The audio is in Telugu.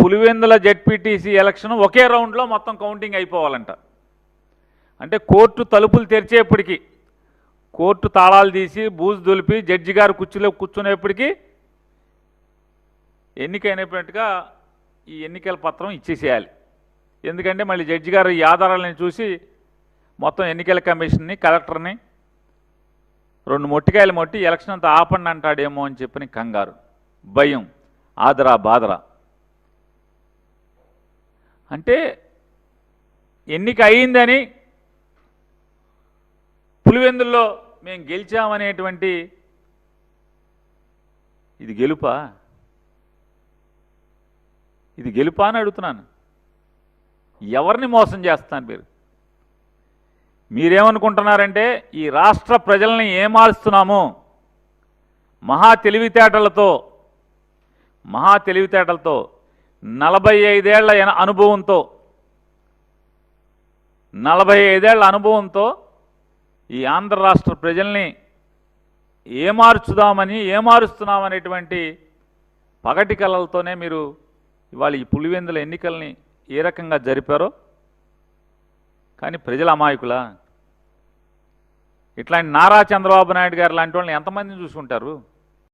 పులివెందుల జెడ్పీటీసీ ఎలక్షన్ ఒకే రౌండ్లో మొత్తం కౌంటింగ్ అయిపోవాలంట. అంటే కోర్టు తలుపులు తెరిచేప్పటికీ, కోర్టు తాళాలు తీసి బూజు దులిపి జడ్జి గారు కుర్చీలో కూర్చునేప్పటికీ ఎన్నికైనట్టుగా ఈ ఎన్నికల పత్రం ఇచ్చేసేయాలి. ఎందుకంటే మళ్ళీ జడ్జి గారు ఈ ఆధారాలను చూసి మొత్తం ఎన్నికల కమిషన్ని, కలెక్టర్ని రెండు మొట్టికాయలు మొట్టి ఎలక్షన్ అంతా ఆపండి అంటాడేమో అని చెప్పని కంగారు, భయం, ఆదరా బాదరా. అంటే ఎన్నిక అయిందని పులివెందుల్లో మేము గెలిచామనేటువంటి ఇది గెలుపా? ఇది గెలుపా అని అడుగుతున్నాను. ఎవరిని మోసం చేస్తున్నారు మీరేమనుకుంటున్నారంటే ఈ రాష్ట్ర ప్రజల్ని ఏమారుస్తున్నాము మహా తెలివితేటలతో 45 ఏళ్ల అనుభవంతో 45 ఏళ్ల అనుభవంతో ఈ ఆంధ్ర రాష్ట్ర ప్రజల్ని ఏమారుస్తున్నామనేటువంటి పగటి కళలతోనే మీరు ఇవాళ ఈ పులివెందుల ఎన్నికల్ని ఏ రకంగా జరిపారో. కానీ ప్రజల అమాయకులా? ఇట్లాంటి నారా చంద్రబాబు నాయుడు గారు లాంటి వాళ్ళని ఎంతమందిని చూసుకుంటారు?